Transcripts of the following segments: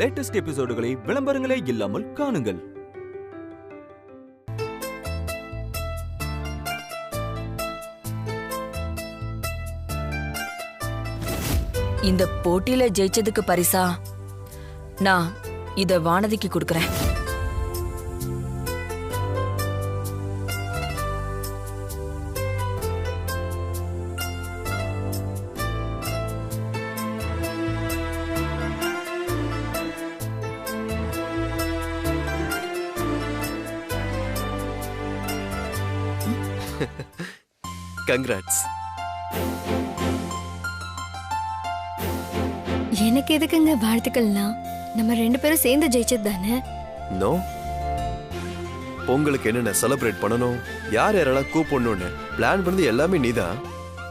Latest எபிசோடுகளை விளம்பரங்களே இல்லாமல் காணுங்கள். இந்த போட்டியில ஜெயிச்சதுக்கு பரிசா நான் இத வானதிக்கு கொடுக்கறேன். கங்க்ராட்ஸ். எனக்கு எதுக்குங்க வாழ்த்துக்கள்லாம்? நம்ம 2 பேரும் சேர்ந்து ஜெயிச்சது தானே. நோ, உங்களுக்கு என்னென்ன செலிப்ரேட் பண்ணணும், யார் யாரெல்லாம் கூப்பிடணும்னு பிளான் பண்ணது எல்லாமே நீதான்.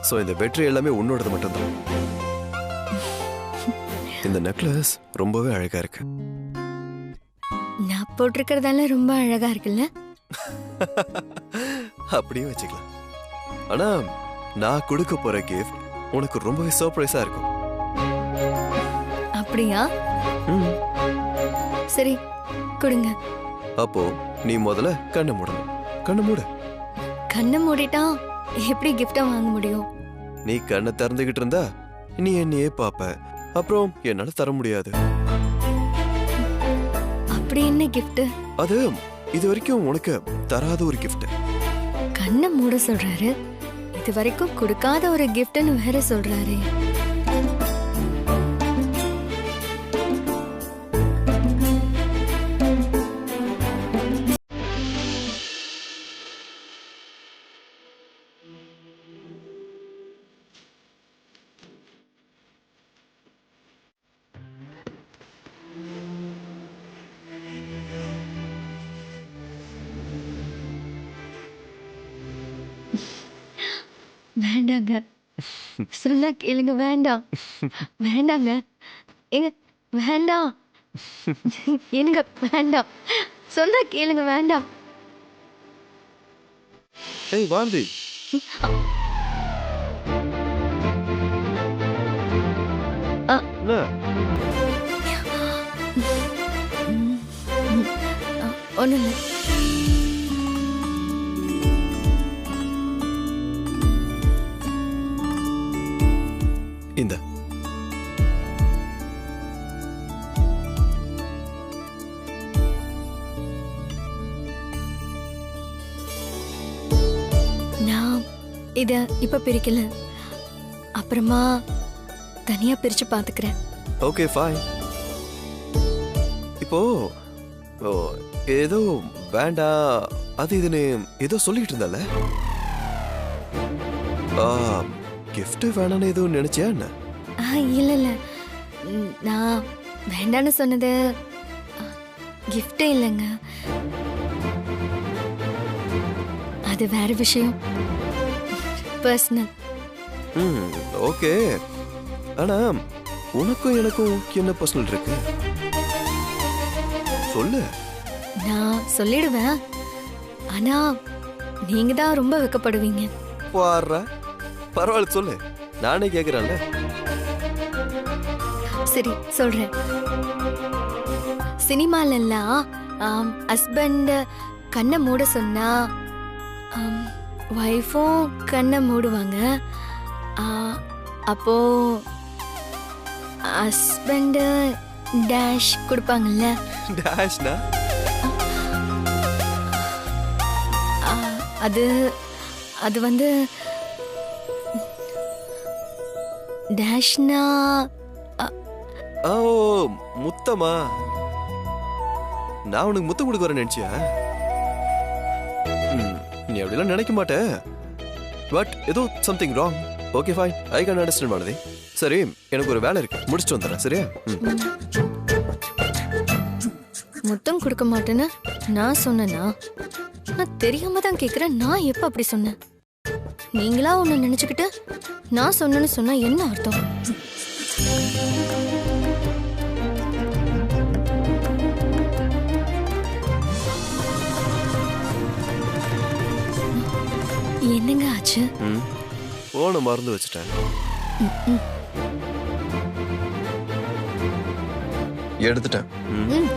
ஸோ இந்த வெற்றி எல்லாமே உன்னோடது மட்டும்தான். இந்த நெக்லஸ் ரொம்பவே அழகா இருக்கு. நான் போட்டிருக்கிறதால ரொம்ப அழகா இருக்குல்ல? அப்படியே வச்சுக்கலாம். ஆனா நான் கொடுக்க போற கிஃப்ட் உனக்கு ரொம்பவே சர்ப்ரைஸா இருக்கும். அப்படியா? சரி, கொடுங்க. அப்போ நீ முதல்ல கண்ணை மூடணும். கண்ணை மூடு. கண்ணை மூடிட்டா எப்படி கிஃப்டா வாங்க முடியும்? நீ கண்ணை திறந்துகிட்டு இருந்தா நீ என்னையே பாப்ப, அப்புறம் என்னால தர முடியாது. அப்படி என்ன கிஃப்ட்? அது இது வரைக்கும் உனக்கு தராத ஒரு கிஃப்ட். கண்ணை மூட சொல்றாரு, இது வரைக்கும் கொடுக்காத ஒரு கிஃப்ட்னு வேற சொல்றாரு. வேண்டாங்க, சொன்னா கேளுங்க. வேண்டாம், வேண்டாங்க. எங்க வேண்டாம், எனக்கு வேண்டாம். சொன்னா கேளுங்க. வேண்டாம். ஏய் வாந்தி, ஒண்ணும் இல்லை. இந்த நான் இத இப்ப பிரிக்கல, அப்புறமா தனியா பிரிச்சு பாத்துக்கிறேன். Okay fine. இப்போ ஏதோ வேண்டாம் அது இதுன்னு ஏதோ சொல்லிட்டு இருந்தால, கிஃப்ட் வேணான்னு ஏதோ நினைச்சியா என்ன? இல்ல இல்ல, நான் வேண்டான்னு சொன்னது கிஃப்டே இல்லைங்க, அது வேற விஷயம், பர்சனல். ஓகே. ஆனா உனக்கும் எனக்கும் என்ன பர்சனல் இருக்கு? சொல்லு. நான் சொல்லிடுவேன், ஆனா நீங்க தான் ரொம்ப வெக்கப்படுவீங்க. பாரு, பரவாயில்ல சொல்லு, நானே கேக்குறேன்ல. சரி சொல்றேன். சினிமால எல்லாம் ஹஸ்பண்ட் கண்ணை மூட சொன்னா வைஃபும் கண்ணை மூடுவாங்க. அப்போ ஹஸ்பண்ட் டேஷ் கொடுப்பாங்கல்ல. டேஷ்னா அது அது வந்து டேஷ்னா ஓ முத்தமா? நான் உனக்கு முத்தம் கொடுக்க வரேன் நினைச்சியா? நீ அப்படிலாம் நினைக்க மாட்டே. பட் ஏதோ something wrong. Okay fine, I can understand Malathi. சரி, எனக்கு ஒரு வேலை இருக்கு, முடிச்சுட்டு வந்துடுறேன். சரியா? முத்தம் கொடுக்க மாட்டேன்னு நான் சொன்னேனா? நான் தெரியாம தான் கேக்குறேன். நான் எப்ப அப்படி சொன்னேன்? நீங்களா ஒண்ணு நினைச்சுக்கிட்டு நான் சொன்னேன்னு சொன்னா என்ன அர்த்தம்? என்னங்க ஆச்சு? போன மறந்து வச்சுட்டேன். எடுத்துட்டேன். ம்.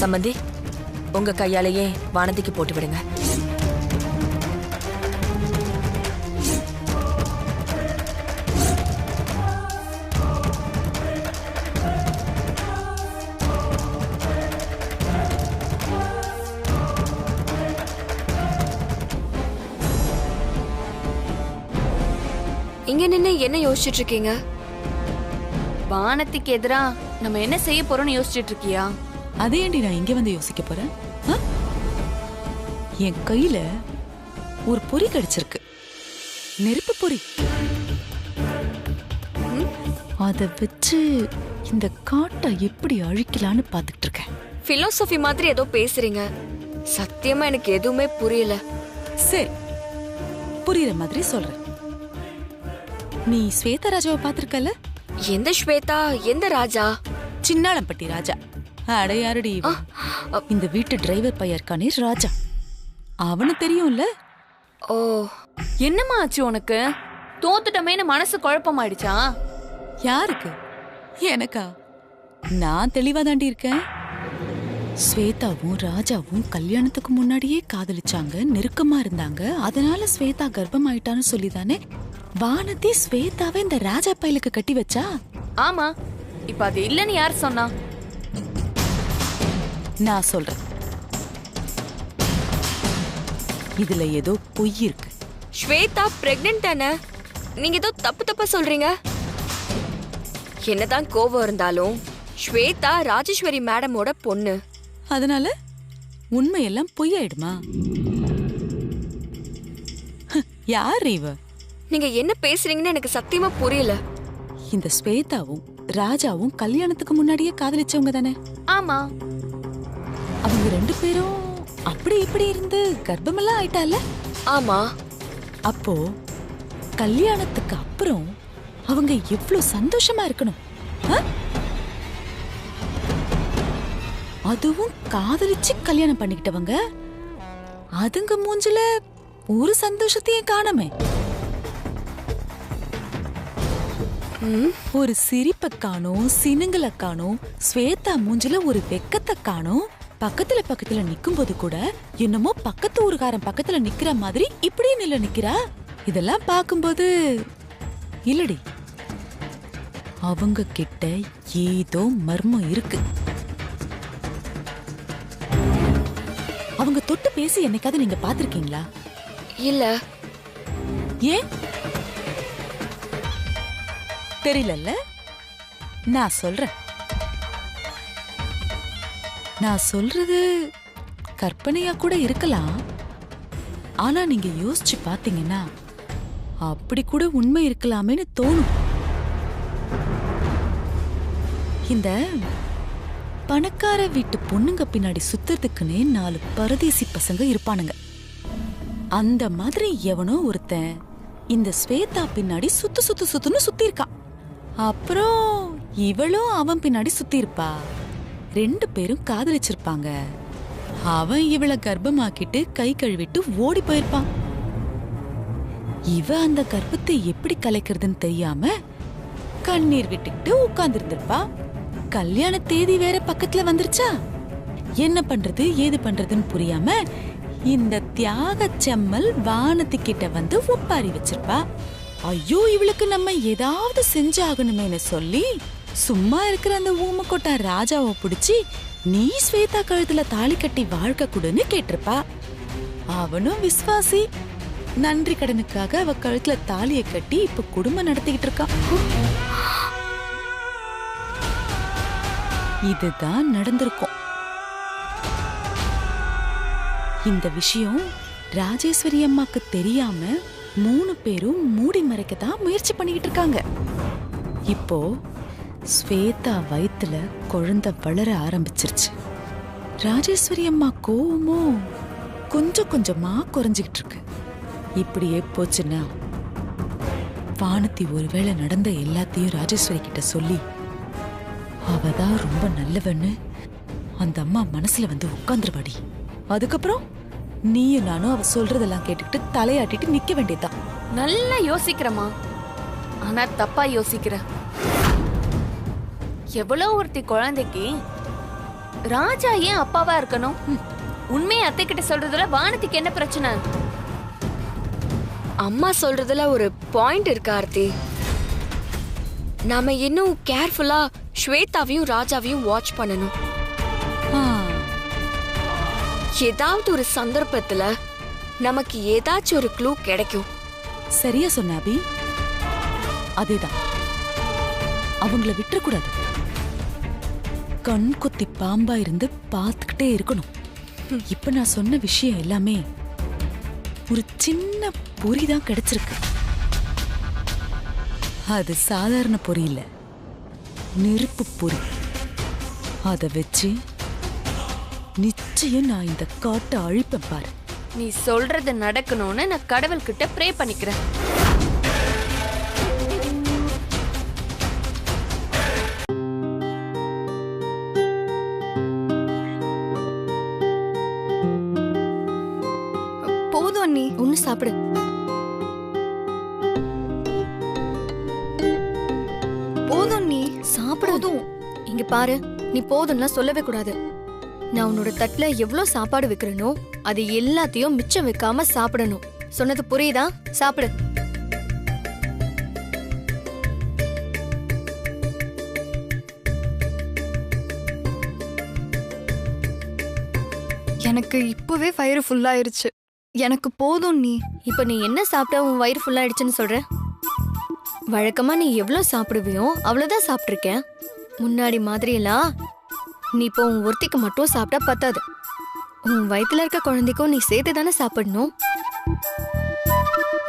சம்மந்தி, உங்க கையாலேயே வானதிக்கு போட்டு விடுங்க. இங்க நின்னு என்ன யோசிச்சுட்டு இருக்கீங்க? வானத்துக்கு எதிரா நம்ம என்ன செய்ய போறோம்னு யோசிச்சுட்டு இருக்கியா? அதேண்டி நான் இங்க வந்து யோசிக்க போறேன். ஆ? என் கையில ஒரு பொறி கிடைச்சிருக்கு, நெருப்பு பொறி. அத வச்சு இந்த காட்டை எப்படி அழிக்கலான்னு பாத்துட்டு இருக்கேன். பிலோசபி மாதிரி ஏதோ பேசுறீங்க. சத்தியமா எனக்கு எதுவுமே புரியல. சரி, புரியுற மாதிரி சொல்றேன். நீ ஸ்வேதா ராஜாவை பாத்திருக்கல? எந்த ஸ்வேதா? எந்த ராஜா? சின்னாளம்பட்டி ராஜா. அடையாருடி இவன். இந்த வீட்டு டிரைவர் பையன் இருக்கானே ராஜா, அவனு தெரியும்ல? ஓ, என்னம்மா ஆச்சு உனக்கு? தோத்துட்டமேன்னு மனசு குழப்பமாயிடுச்சா? யாருக்கு? எனக்கா? நான் தெளிவா தாண்டி இருக்கேன். ஸ்வேதாவும் ராஜாவும் கல்யாணத்துக்கு முன்னாடியே காதலிச்சாங்க, நெருக்கமா இருந்தாங்க. அதனால ஸ்வேதா கர்ப்பம் ஆயிட்டான்னு சொல்லிதானே வானதி ஸ்வேதாவை இந்த ராஜா பையலுக்கு கட்டி வச்சா? ஆமா, இப்ப அது இல்லன்னு யார் சொன்னா? நான் சொல்றேன், இதுல ஏதோ பொய் இருக்கு. ஸ்வேதா பிரெக்னன்ட் தானே? நீங்க ஏதோ தப்பு தப்பா சொல்றீங்க. என்னதான் கோவம் இருந்தாலும் ஸ்வேதா ராஜேஸ்வரி மேடமோட பொண்ணு. அதனால உண்மையெல்லாம் பொய்யாயிடுமா? யார் இவ? நீங்க என்ன பேசுறீங்கன்னு எனக்கு சத்தியமா புரியல. இந்த ஸ்வேதாவும் ராஜாவும் கல்யாணத்துக்கு முன்னாடியே காதலிச்சவங்க தானே? ஆமா. அவங்க ரெண்டு பேரும் அப்படி இப்படி இருந்து கர்ப்பமெல்லாம் ஆயிட்டால? ஆமா. அப்போ கல்யாணத்துக்கு அப்புறம் அவங்க எவ்வளவு சந்தோஷமா இருக்கணும். ஆ? அதுவும் காதலிச்சு கல்யாணம் பண்ணிக்கிட்டவங்க, அதுங்க மூஞ்சில ஒரு சந்தோஷத்தையும் காணமே. ஒரு சிரிப்பை காணோம், சினுங்களை காணோம், ஸ்வேதா மூஞ்சில ஒரு வெக்கத்தை காணோம். பக்கத்துல நிக்கும் போது கூட என்னமோ பக்கத்து ஊருக்காரன் பக்கத்துல நிக்கிற மாதிரி இப்படியே நில நிக்கிறா. இதெல்லாம் பார்க்கும்போது இல்லடி, அவங்க கிட்ட ஏதோ மர்மம் இருக்கு. அவங்க தொட்டு பேசி என்னைக்காவது நீங்க பாத்திருக்கீங்களா? இல்ல. ஏன் தெரியல? நான் சொல்றேன். நான் சொல்றது கற்பனையா கூட இருக்கலாம். ஆனா நீங்க யோசிச்சு பாத்தீங்கன்னா அப்படி கூட உண்மை இருக்கலாமேன்னு தோணும். இந்த பணக்கார வீட்டு பொண்ணுங்க பின்னாடி சுத்துறதுக்குன்னே 4 பரதேசி பசங்க இருப்பானுங்க. அந்த மாதிரி எவனோ ஒருத்தன் இந்த ஸ்வேதா பின்னாடி சுத்துன்னு சுத்தி இருக்கான். அப்புறம் இவளும் அவன் பின்னாடி சுத்தி இருப்பா. 2 பேரும் காதலிச்சிருப்பாங்க. அவன் இவளை கர்ப்பமாக்கிட்டு கை கழுவிட்டு ஓடி போயிருப்பான். இவ அந்த கர்ப்பத்தை எப்படி கலைக்கிறதுன்னு தெரியாம கண்ணீர் விட்டுக்கிட்டு உட்கார்ந்து இருந்திருப்பா. கல்யாண தேதி வேற பக்கத்துல வந்துருச்சா. என்ன பண்றது ஏது பண்றதுன்னு புரியாம இந்த தியாக செம்மல் வானத்து கிட்ட வந்து ஒப்பாரி வச்சிருப்பா. ஐயோ, இவளுக்கு நம்ம ஏதாவது செஞ்சாகணுமேனு சொல்லி சும்மா இருக்கிற அந்த ஊமக்கொட்டா ராஜாவை பிடிச்சி நீ ஸ்வேதா கழுத்துல தாலி கட்டி வாழ்க்கை கூடன்னு கேட்டிருப்பா. அவனும் விஸ்வாசி. நன்றி கடனுக்காக அவ கழுத்துல தாலியை கட்டி இப்ப குடும்பம் நடத்திக்கிட்டு இருக்கான். இதுதான் நடந்திருக்கும். இந்த விஷயம் ராஜேஸ்வரி அம்மாக்கு தெரியாம 3 பேரும் மூடி மறைக்கத்தான் முயற்சி பண்ணிக்கிட்டு இருக்காங்க. இப்போ ஸ்வேதா வயித்துல குழந்தை வளர ஆரம்பிச்சிருச்சு. ராஜேஸ்வரி அம்மா கோவமோ கொஞ்சம் கொஞ்சமா குறைஞ்சிக்கிட்டு இருக்கு. இப்படியே போச்சுன்னா வானதி ஒருவேளை நடந்த எல்லாத்தையும் ராஜேஸ்வரி கிட்ட சொல்லி அவ தான் ரொம்ப நல்லவன்னு அந்த அம்மா மனசுல வந்து உட்கார்ந்துருவாடி. அதுக்கப்புறம் நீயும் நானும் அவ சொல்றதெல்லாம் கேட்டுக்கிட்டு தலையாட்டிட்டு நிக்க வேண்டியதுதான். நல்லா யோசிக்கிறமா, ஆனா தப்பா யோசிக்கிற. எவ்வளோ ஒருத்தி குழந்தைக்கு ராஜா ஏன் அப்பாவா இருக்கணும்? உண்மையை அத்தை கிட்ட சொல்றதுல வானதிக்கு என்ன பிரச்சனை? அம்மா சொல்றதுல ஒரு பாயிண்ட் இருக்கு ஆர்த்தி. நாம இன்னும் கேர்ஃபுல்லா ஸ்வேதாவையும் ராஜாவையும் வாட்ச் பண்ணணும். ஆ, ஏதாவது ஒரு சந்தர்ப்பத்துல நமக்கு ஏதாச்சும் ஒரு க்ளூ கிடைக்கும். சரியா சொன்ன அபி. அதேதான், அவங்கள விட்டுறக்கூடாது. கண் குத்தி பாம்பா இருந்து பார்த்துக்கிட்டே இருக்கணும். இப்ப நான் சொன்ன விஷயம் எல்லாமே ஒரு சின்ன பொறிதான் கிடைச்சிருக்கு. அது சாதாரண பொறி இல்ல, நெருப்பு பொறி. அத வச்சு நிச்சயம் நான் இந்த காட்டை அழிப்பேன் பாரு. நீ சொல்றது நடக்கணும்னு நான் கடவுள்கிட்ட ப்ரே பண்ணிக்கிறேன். போதும் நீ ஒன்னு சாப்பிடு. போதும் நீ சாப்பிடுதும். இங்க பாரு, நீ போதும்லாம் சொல்லவே கூடாது. நான் உன்னோட தட்டுல எவ்வளவு சாப்பாடு வைக்கிறனோ அது எல்லாத்தையும் மிச்சம் வைக்காம சாப்பிடணும். சொன்னது புரியுதா? சாப்பிடு. எனக்கு இப்பவே வயிறு ஃபுல்லாயிருச்சு. எனக்கு போதும் நீ. இப்ப நீ என்ன சாப்பிட்டா உன் வயிறு ஃபுல்லா ஆயிடுச்சுன்னு சொல்ற? வழக்கமா நீ எவ்வளவு சாப்பிடுவியோ அவ்வளவுதான் சாப்பிட்டிருக்கேன். முன்னாடி மாதிரி எல்லாம் நீ இப்போ உன் ஒருத்திக்கு மட்டும் சாப்பிட்டா பத்தாது. உன் வயித்துல இருக்க குழந்தைக்கும் நீ சேர்த்து தானே சாப்பிடணும்.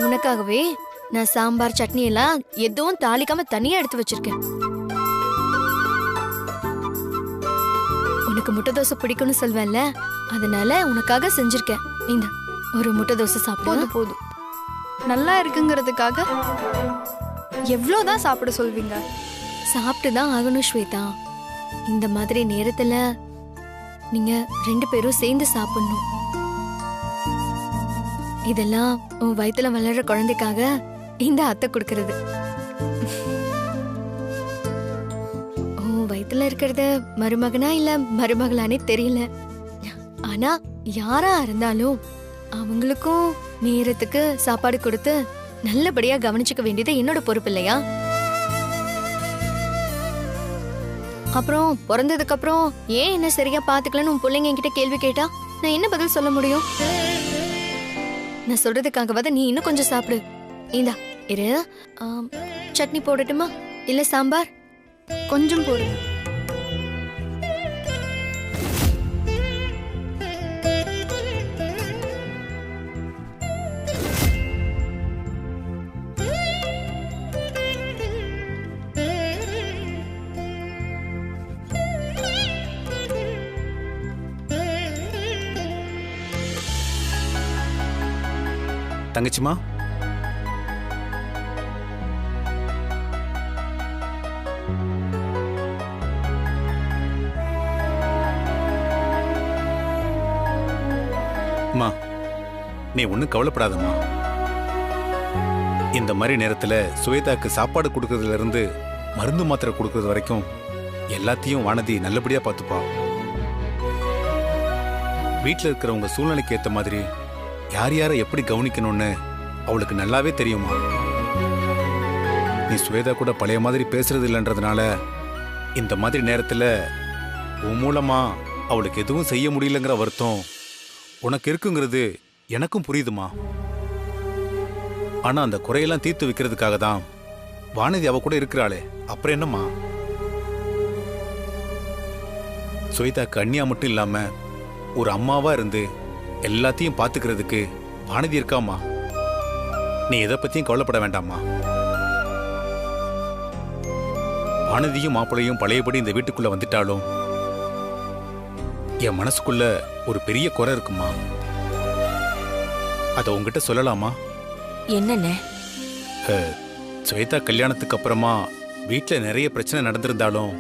உனக்காகவே நான் சாம்பார் சட்னி எல்லாம் எதுவும் தாளிக்காம தனியா எடுத்து வச்சிருக்கேன். உனக்கு முட்டை தோசை பிடிக்கும்னு சொல்வேன்ல, அதனால உனக்காக செஞ்சிருக்கேன். இந்த ஒரு முட்டை தோசை சாப்பிடு. போதும் போதும். நல்லா இருக்குங்கிறதுக்காக எவ்வளோதான் சாப்பிட சொல்வீங்க? சாப்பிட்டுதான் ஆகணும் ஸ்வேதா. இந்த மாதிரி நேரத்துல நீங்க 2 பேரும் சேர்ந்து சாப்பிடணும். இதெல்லாம் உன் வயித்துல வளர்ற குழந்தைக்காக இந்த அத்தை கொடுக்கறது. உன் வயித்துல இருக்கிறது மருமகனா இல்ல மருமகளானே தெரியல. ஆனா யாரா இருந்தாலும் அவங்களுக்கும் நேரத்துக்கு சாப்பாடு கொடுத்து நல்லபடியா கவனிச்சுக்க வேண்டியது என்னோட பொறுப்பு இல்லையா? அப்புறம் பிறந்ததுக்கு அப்புறம் ஏன் என்ன சரியா பாத்துக்கலன்னு உன் பிள்ளைங்க என்கிட்ட கேள்வி கேட்டா நான் என்ன பதில் சொல்ல முடியும்? நான் சொல்றதுக்காகவாத நீ இன்னும் கொஞ்சம் சாப்பிடு. இந்தா இரு. சட்னி போடட்டுமா இல்ல சாம்பார்? கொஞ்சம் போடுங்க. தங்கச்சிமா, அம்மா நீ ஒன்னும் கவலைப்படாதம்மா. இந்த மாதிரி நேரத்துல சுவேதாக்கு சாப்பாடு கொடுக்கறதுல இருந்து மருந்து மாத்திரை கொடுக்கறது வரைக்கும் எல்லாத்தையும் வானதி நல்லபடியா பார்த்துப்பா. வீட்டில் இருக்கிறவங்க சூழ்நிலைக்கு ஏத்த மாதிரி யார் யாரை எப்படி கவனிக்கணும்னு அவளுக்கு நல்லாவே தெரியுமா. நீ சுவேதா கூட பழைய மாதிரி பேசுறது இல்லைன்றதுனால இந்த மாதிரி நேரத்துல உன் மூலமா அவளுக்கு எதுவும் செய்ய முடியலங்கிற வருத்தம் உனக்கு இருக்குங்கிறது எனக்கும் புரியுதுமா. ஆனா அந்த குறையெல்லாம் தீர்த்து வைக்கிறதுக்காக தான் வானதி அவ கூட இருக்கிறாளே, அப்புறம் என்னம்மா? சுவேதாக்கு அண்ணியா மட்டும் இல்லாம ஒரு அம்மாவா இருந்து எல்லாத்தையும் பாத்துக்கிறதுக்கு வானதி இருக்காமா. நீ எதை பத்தியும் கவலைப்பட வேண்டாமா. வானதியும் மாப்பிளையும் பழையபடி இந்த வீட்டுக்குள்ள வந்துட்டாலும் என் மனசுக்குள்ள ஒரு பெரிய குறை இருக்குமா. அத உங்ககிட்ட சொல்லலாமா? என்னண்ணே? சுவேதா கல்யாணத்துக்கு அப்புறமா வீட்டுல நிறைய பிரச்சனை நடந்திருந்தாலும்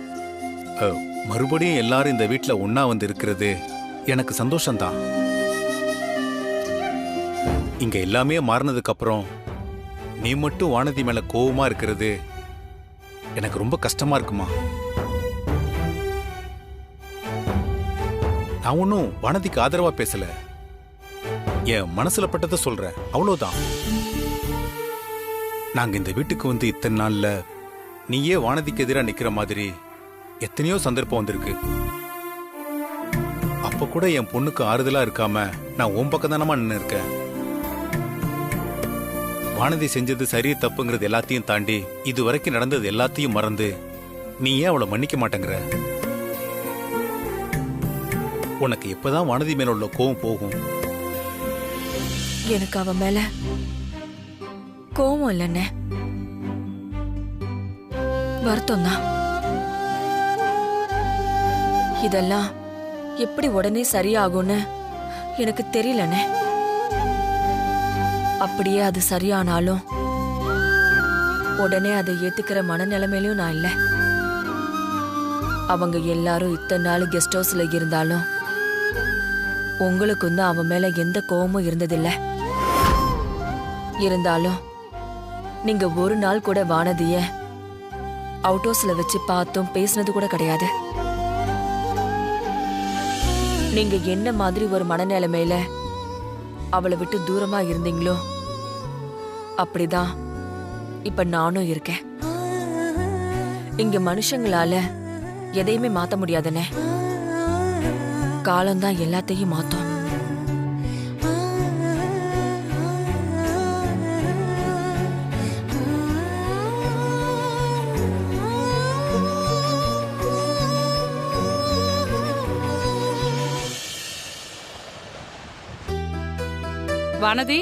மறுபடியும் எல்லாரும் இந்த வீட்ல ஒண்ணா வந்து இருக்கிறது எனக்கு சந்தோஷம்தான். இங்க எல்லாமே மாறினதுக்கு அப்புறம் நீ மட்டும் வானதி மேல கோவமா இருக்கிறது எனக்கு ரொம்ப கஷ்டமா இருக்குமா. நான் ஒன்னும் வானதிக்கு ஆதரவா பேசல, என் மனசுல பட்டதை சொல்றேன், அவ்வளவுதான். நாங்க இந்த வீட்டுக்கு வந்து இத்தனை நாள்ல நீயே வானதிக்கு எதிராக நிக்கிற மாதிரி எத்தனையோ சந்தர்ப்பம் வந்திருக்கு. அப்ப கூட என் பொண்ணுக்கு ஆறுதலா இருக்காம நான் உன் பக்கம் தானமா நின்று இருக்கேன். வானதி செஞ்சது சரி தப்புங்கிறது எல்லாத்தையும் தாண்டி இது வரைக்கும் நடந்தது எல்லாத்தையும் மறந்து நீ ஏன் அவளை மன்னிக்க மாட்டேங்கிற? உனக்கு எப்பதான் வானதி மேல உள்ள கோவம் போகும்? எனக்கு அவ மேல கோவம் இல்லைன்னு வருத்தம் தான். இதெல்லாம் எப்படி உடனே சரியாகும்னு எனக்கு தெரியலண்ணே. அப்படியே அது சரியானாலும் உடனே அதை ஏத்துக்கிற மனநிலைமையிலும் நான் இல்லை. அவங்க எல்லாரும் இத்தனை நாள் கெஸ்ட் ஹவுஸ்ல இருந்தாலும் உங்களுக்கும் தான் அவன் மேல எந்த கோவமும் இருந்ததில்லை. இருந்தாலும் நீங்க ஒரு நாள் கூட வானதிய அவுட் ஹவுஸ்ல வச்சு பார்த்தும் பேசினது கூட கிடையாது. நீங்க என்ன மாதிரி ஒரு மனநிலைமையில அவளை விட்டு தூரமா இருந்தீங்களோ அப்படிதான் இப்ப நானும் இருக்கேன். இங்க மனுஷங்களால எதையுமே மாத்த முடியாதுனே. காலம்தான் எல்லாத்தையும் மாத்தும். வானதி,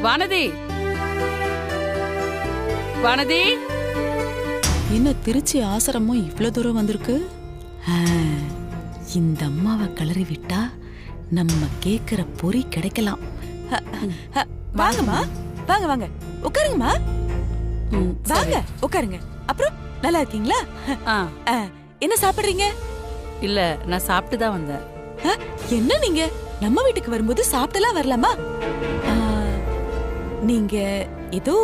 வானதி, வானதி. என்ன திருச்சி ஆசிரமம் இவ்வளவு தூரம் வந்திருக்கு? இந்த அம்மாவை கிளறி விட்டா நம்ம கேக்குற பொறி கிடைக்கலாம். வாங்கம்மா, வாங்க வாங்க, உட்காருங்கம்மா. வாங்க உட்காருங்க. அப்புறம் நல்லா இருக்கீங்களா? என்ன சாப்பிடுறீங்க? இல்ல, நான் சாப்பிட்டு தான் வந்தேன். என்ன நீங்க நம்ம வீட்டுக்கு வரும்போது சாப்பிட்டலாம் வரலாமா? நீங்க ஏதோ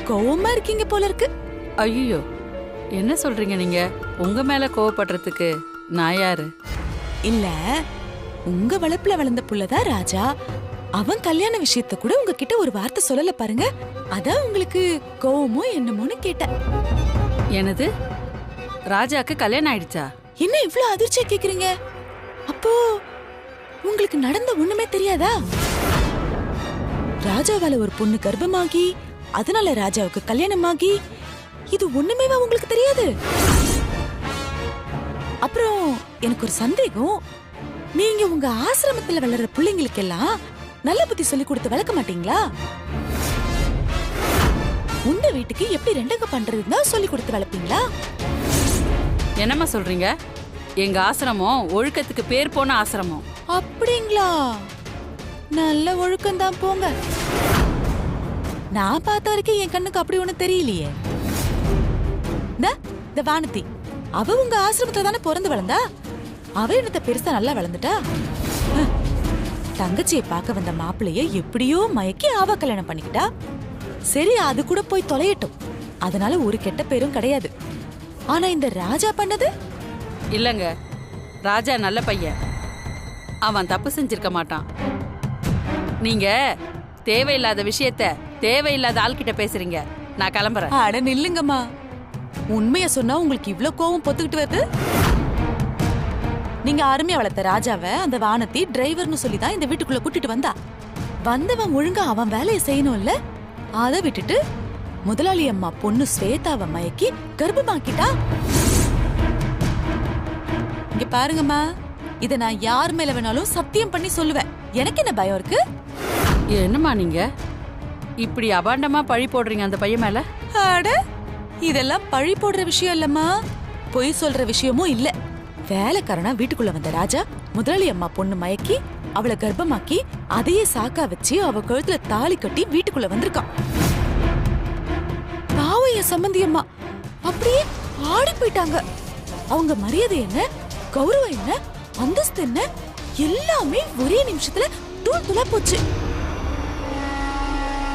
கோவமா இருக்கீங்க போல இருக்கு. ஐயோ, என்ன சொல்றீங்க நீங்க? உங்க மேல கோவப்படுறதுக்கு நான் யாரு? இல்ல, உங்க வளப்புல வளர்ந்த புள்ளதான் ராஜா. அவன் கல்யாண விஷயத்த கூட உங்ககிட்ட ஒரு வார்த்தை சொல்லல பாருங்க. அதான் உங்களுக்கு கோவமோ என்னமோன்னு கேட்டேன். எனது ராஜாக்கு கல்யாணம் ஆயிடுச்சா? என்ன இவ்ளோ அதிர்ச்சியா கேக்குறீங்க? அப்போ உங்களுக்கு நடந்த ஒண்ணுமே தெரியாதா? ராஜாவால ஒரு பொண்ணு கர்ப்பமாகி அதனால ராஜாவுக்கு கல்யாணமாகி இது ஒண்ணுமே உங்களுக்கு தெரியாது? அப்புறம் எனக்கு ஒரு சந்தேகம். நீங்க உங்க ஆசிரமத்துல வளர்ற பிள்ளைங்களுக்கு எல்லாம் நல்ல புத்தி சொல்லி கொடுத்து வளர்க்க மாட்டீங்களா? உண்ட வீட்டுக்கு எப்படி ரெண்டங்க பண்றதுன்னா சொல்லி கொடுத்து வளர்ப்பீங்களா? என்னம்மா சொல்றீங்க? எங்க ஆசிரமம் ஒழுக்கத்துக்கு பேர் போன ஆசிரமம். அப்படிங்களா? நல்ல ஒழுக்கம் தான் போங்க. நான் பார்த்த வரைக்கும் என் கண்ணுக்கு அப்படி ஒண்ணு தெரியலையே. இந்த வானதி, அவ உங்க ஆசிரமத்துல தானே பிறந்து வளர்ந்தா. அவ என்னத்த பெருசா நல்லா வளர்ந்துட்டா. தங்கச்சியை பார்க்க வந்த மாப்பிள்ளைய எப்படியோ மயக்கி அவ கல்யாணம் பண்ணிக்கிட்டா. சரி, அது கூட போய் தொலையட்டும். அதனால ஒரு கெட்ட பேரும் கிடையாது. ஆனா இந்த ராஜா பண்ணது? இல்லங்க, ராஜா நல்ல பையன். அவன் தப்பு செஞ்சிருக்க மாட்டான். நீங்க தேவையில்லாத விஷயத்த தேவையில்லாத ஆள்கிட்ட பேசுறீங்க. நான் கிளம்புறேன். அட நில்லுங்கம்மா. உண்மைய சொன்னா உங்களுக்கு இவ்ளோ கோவம் பொத்துக்கிட்டு வருது? நீங்க அருமையா வளர்த்த ராஜாவை அந்த வானதி டிரைவர்னு சொல்லிதான் இந்த வீட்டுக்குள்ள கூட்டிட்டு வந்தா. வந்தவன் ஒழுங்கா அவன் வேலையை செய்யணும்ல. அதை விட்டுட்டு முதலாளி அம்மா பொண்ணு ஸ்வேதாவை மயக்கி கர்ப்பமாக்கிட்டா. இங்க பாருங்கம்மா, இத நான் யார் மேல வேணாலும் சத்தியம் பண்ணி சொல்லுவேன். எனக்கு என்ன பயம் இருக்கு? என்னம்மா நீங்க இப்படி அபாண்டமா பழி போடுறீங்க அந்த பையன் மேல? அட, இதெல்லாம் பழி போடுற விஷயம் இல்லம்மா, பொய் சொல்ற விஷயமும் இல்ல. வேலைக்காரனா வீட்டுக்குள்ள வந்த ராஜா முதலாளி அம்மா பொண்ணு மயக்கி அவளை கர்ப்பமாக்கி அதையே சாக்கா வச்சு அவ கழுத்துல தாலி கட்டி வீட்டுக்குள்ள வந்திருக்கான். பாவம் என் சம்பந்தி அம்மா அப்படியே ஆடி போயிட்டாங்க. அவங்க மரியாதை என்ன, கௌரவம் என்ன, அந்தஸ்து என்ன, எல்லாமே ஒரே நிமிஷத்துல தூள் தூளா போச்சு.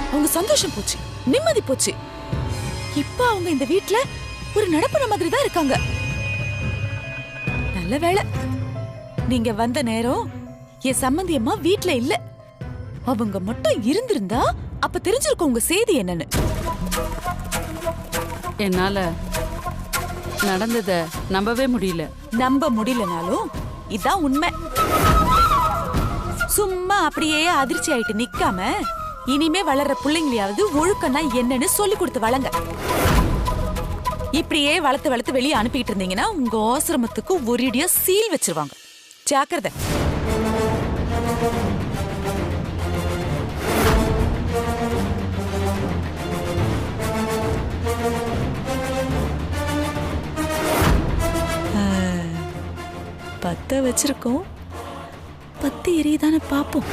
அவங்க சந்தோஷம் போச்சு, நிம்மதி போச்சு. இப்ப அவங்க இந்த வீட்ல ஒரு நடப்புற மாதிரி தான் இருக்காங்க. நல்ல வேளை நீங்க வந்த நேரம் என் சம்பந்தி அம்மா வீட்ல இல்ல. அவங்க மட்டும் இருந்திருந்தா அப்ப தெரிஞ்சிருக்கும் உங்க செய்தி என்னன்னு. என்னால நடந்தத நம்பவே முடியல. நம்ப முடியலனாலும் இதான் உண்மை. சும்மா அப்படியே அதிர்ச்சி ஆயிட்டு நிக்காம இனிமே வளர்ற பிள்ளைங்களையாவது ஒழுக்கம்னா என்னன்னு சொல்லி கொடுத்து வளங்க. இப்படியே வளர்த்து வளர்த்து வெளியே அனுப்பிட்டு இருந்தீங்கன்னா உங்க ஆசிரமத்துக்கு ஒரேடியா சீல் வச்சிருவாங்க. ஜாக்கிரதை. பத்த வச்சிருக்கோம், பத்து எரியுதானே பாப்போம்.